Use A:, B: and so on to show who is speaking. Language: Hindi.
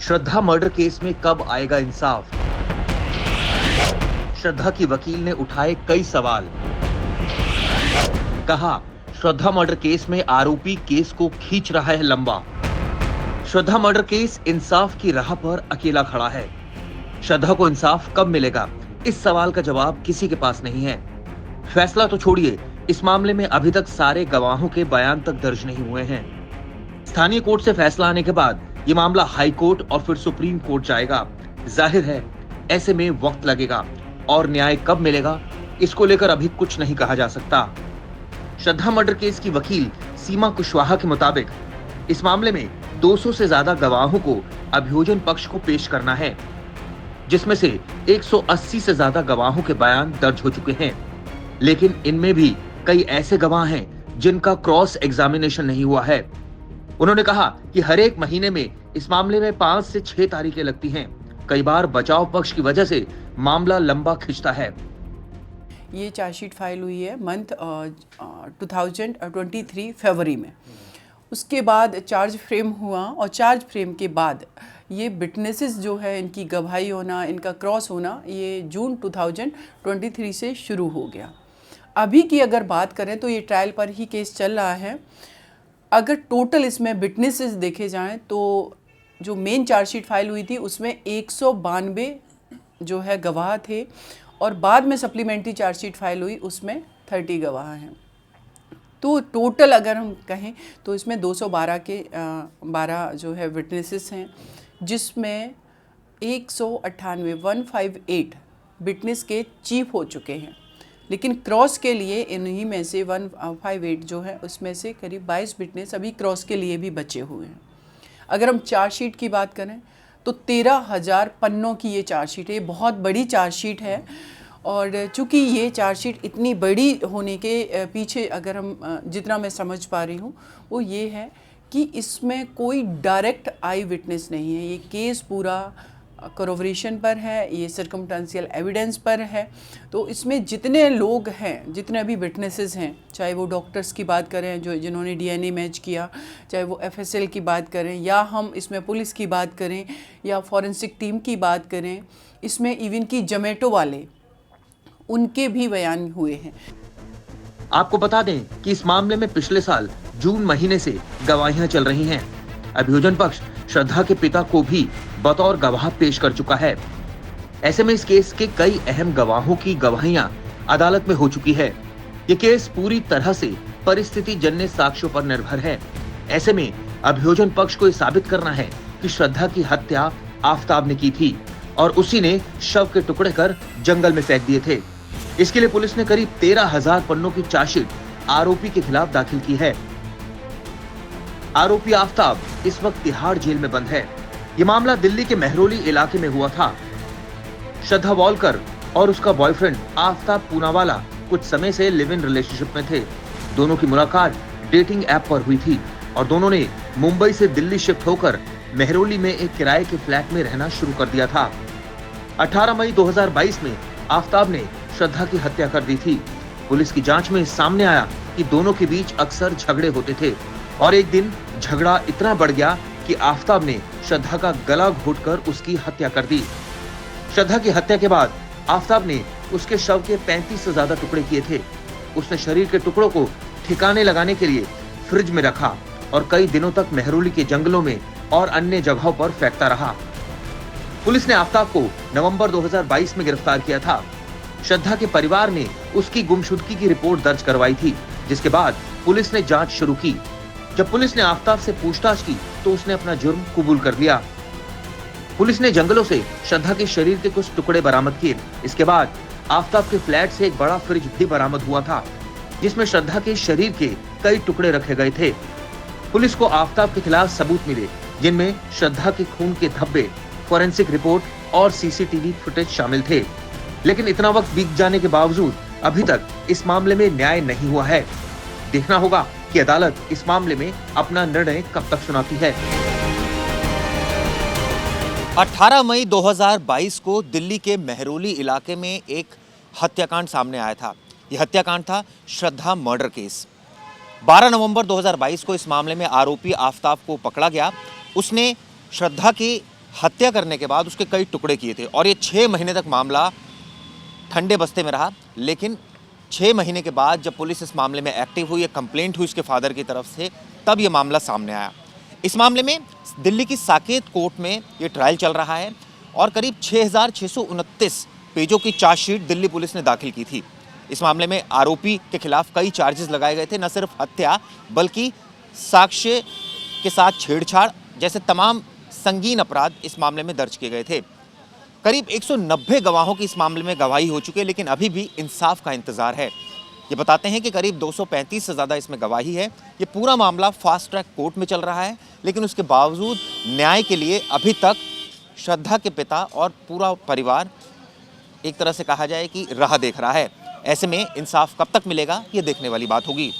A: श्रद्धा मर्डर केस में कब आएगा इंसाफ? श्रद्धा की वकील ने उठाए कई सवाल। कहा, श्रद्धा मर्डर केस में आरोपी केस को खींच रहा है लंबा। श्रद्धा मर्डर केस इंसाफ की राह पर अकेला खड़ा है। श्रद्धा को इंसाफ कब मिलेगा, इस सवाल का जवाब किसी के पास नहीं है। फैसला तो छोड़िए, इस मामले में अभी तक सारे गवाहों के बयान तक दर्ज नहीं हुए हैं। स्थानीय कोर्ट से फैसला आने के बाद ये मामला हाई कोर्ट और फिर सुप्रीम कोर्ट जाएगा। जाहिर है ऐसे में वक्त लगेगा और न्याय कब मिलेगा, इसको लेकर अभी कुछ नहीं कहा जा सकता। श्रद्धा मर्डर केस की वकील सीमा कुशवाहा के मुताबिक इस मामले में 200 से ज्यादा गवाहों को अभियोजन पक्ष को पेश करना है, जिसमें से 180 से ज्यादा गवाहों के बयान दर्ज हो चुके हैं। लेकिन इनमें भी कई ऐसे गवाह हैं जिनका क्रॉस एग्जामिनेशन नहीं हुआ है। उन्होंने कहा कि हर एक महीने में इस मामले में 5 से 6 तारीखें लगती हैं। कई बार बचाव पक्ष की वजह से मामला लंबा खिंचता है।
B: ये चार्जशीट फाइल हुई है मंथ 2023 फरवरी में। उसके बाद चार्ज फ्रेम हुआ और चार्ज फ्रेम के बाद ये विटनेसेस जो है, इनकी गवाही होना, इनका क्रॉस होना, ये जून 2023 से शुरू हो गया। अभी की अगर बात करें तो ये ट्रायल पर ही केस चल रहा है। अगर टोटल इसमें विटनेसेस देखे जाएं तो जो मेन चार्जशीट फाइल हुई थी उसमें 192 जो है गवाह थे और बाद में सप्लीमेंट्री चार्जशीट फाइल हुई उसमें 30 गवाह हैं। तो टोटल अगर हम कहें तो इसमें 212 के 12 जो है विटनेसेस हैं, जिसमें 158 विटनेस के चीफ हो चुके हैं। लेकिन क्रॉस के लिए इन्हीं में से 158 जो है उसमें से करीब 22 विटनेस अभी क्रॉस के लिए भी बचे हुए हैं। अगर हम चार्जशीट की बात करें तो 13,000 पन्नों की ये चार्जशीट है। ये बहुत बड़ी चार्जशीट है और चूँकि ये चार्जशीट इतनी बड़ी होने के पीछे अगर हम जितना मैं समझ पा रही हूँ वो ये है कि इसमें कोई डायरेक्ट आई विटनेस नहीं है। ये केस पूरा करोवरेशन पर है, ये सर्कमस्टेंशियल एविडेंस पर है। तो इसमें जितने लोग हैं, जितने अभी विटनेसेस हैं, चाहे वो डॉक्टर्स की बात करें जिन्होंने डीएनए मैच किया, चाहे वो एफएसएल की बात करें, या हम इसमें पुलिस की बात करें या फॉरेंसिक टीम की बात करें, इसमें इवन की जोमेटो वाले, उनके भी बयान हुए हैं।
A: आपको बता दें कि इस मामले में पिछले साल जून महीने से गवाहियां चल रही हैं। अभियोजन पक्ष श्रद्धा के पिता को भी बतौर गवाह पेश कर चुका है। ऐसे में इस केस के कई अहम गवाहों की गवाहियां अदालत में हो चुकी है। ये केस पूरी तरह से परिस्थिति जन्य साक्ष्यों पर निर्भर है। ऐसे में अभियोजन पक्ष को यह साबित करना है कि श्रद्धा की हत्या आफताब ने की थी और उसी ने शव के टुकड़े कर जंगल में फेंक दिए थे। इसके लिए पुलिस ने करीब 13,000 पन्नों की चार्जशीट आरोपी के खिलाफ दाखिल की है। आरोपी आफताब इस वक्त तिहाड़ जेल में बंद है। ये मामला दिल्ली के मेहरौली इलाके में हुआ था। श्रद्धा वॉलकर और उसका बॉयफ्रेंड आफताब पूनावाला कुछ समय से लिव इन रिलेशनशिप में थे। दोनों की मुलाकात डेटिंग ऐप पर हुई थी और दोनों ने मुंबई से दिल्ली शिफ्ट होकर मेहरौली में एक किराए के फ्लैट में रहना शुरू कर दिया था। 18 मई 2022 में आफताब ने श्रद्धा की हत्या कर दी थी। पुलिस की जांच में सामने आया कि दोनों के बीच अक्सर झगड़े होते थे और एक दिन झगड़ा इतना बढ़ गया कि आफताब ने श्रद्धा का गला घोंटकर उसकी हत्या कर दी। श्रद्धा की हत्या के बाद आफताब ने उसके शव के 35 से ज्यादा टुकड़े किए थे। उसने शरीर के टुकड़ों को ठिकाने लगाने के लिए फ्रिज में रखा और कई दिनों तक मेहरौली के जंगलों में और अन्य जगहों पर फेंकता रहा। पुलिस ने आफताब को नवंबर 2022 में गिरफ्तार किया था। श्रद्धा के परिवार ने उसकी गुमशुदगी की रिपोर्ट दर्ज करवाई थी, जिसके बाद पुलिस ने जांच शुरू की। जब पुलिस ने आफताब से पूछताछ की तो उसने अपना जुर्म कबूल कर लिया। पुलिस ने जंगलों से श्रद्धा के शरीर के कुछ टुकड़े बरामद किए। इसके बाद आफताब के फ्लैट से एक बड़ा फ्रिज भी बरामद हुआ था, जिसमें श्रद्धा के शरीर के कई टुकड़े रखे गए थे। पुलिस को आफताब के खिलाफ सबूत मिले, जिनमें श्रद्धा के खून के धब्बे, फॉरेंसिक रिपोर्ट और सीसीटीवी फुटेज शामिल थे। लेकिन इतना वक्त बीत जाने के बावजूद अभी तक इस मामले में न्याय नहीं हुआ है। देखना होगा कि अदालत इस मामले में अपना निर्णय कब तक सुनाती है।
C: 18 मई 2022 को दिल्ली के मेहरौली इलाके में एक हत्याकांड सामने आया था। यह हत्याकांड था श्रद्धा मर्डर केस। 12 नवंबर 2022 को इस मामले में आरोपी आफताब को पकड़ा गया। उसने श्रद्धा की हत्या करने के बाद उसके कई टुकड़े किए थे और ये 6 महीने तक मामला ठंडे बस्ते में रहा। लेकिन 6 महीने के बाद जब पुलिस इस मामले में एक्टिव हुई, एक कंप्लेंट हुई उसके फादर की तरफ से, तब ये मामला सामने आया। इस मामले में दिल्ली की साकेत कोर्ट में ये ट्रायल चल रहा है और करीब 6,629 पेजों की चार्जशीट दिल्ली पुलिस ने दाखिल की थी। इस मामले में आरोपी के खिलाफ कई चार्जेस लगाए गए थे, न सिर्फ हत्या बल्कि साक्ष्य के साथ छेड़छाड़ जैसे तमाम संगीन अपराध इस मामले में दर्ज किए गए थे। करीब 190 गवाहों की इस मामले में गवाही हो चुकी है, लेकिन अभी भी इंसाफ का इंतजार है। ये बताते हैं कि करीब 235 से ज़्यादा इसमें गवाही है। ये पूरा मामला फास्ट ट्रैक कोर्ट में चल रहा है, लेकिन उसके बावजूद न्याय के लिए अभी तक श्रद्धा के पिता और पूरा परिवार एक तरह से कहा जाए कि राह देख रहा है। ऐसे में इंसाफ कब तक मिलेगा, ये देखने वाली बात होगी।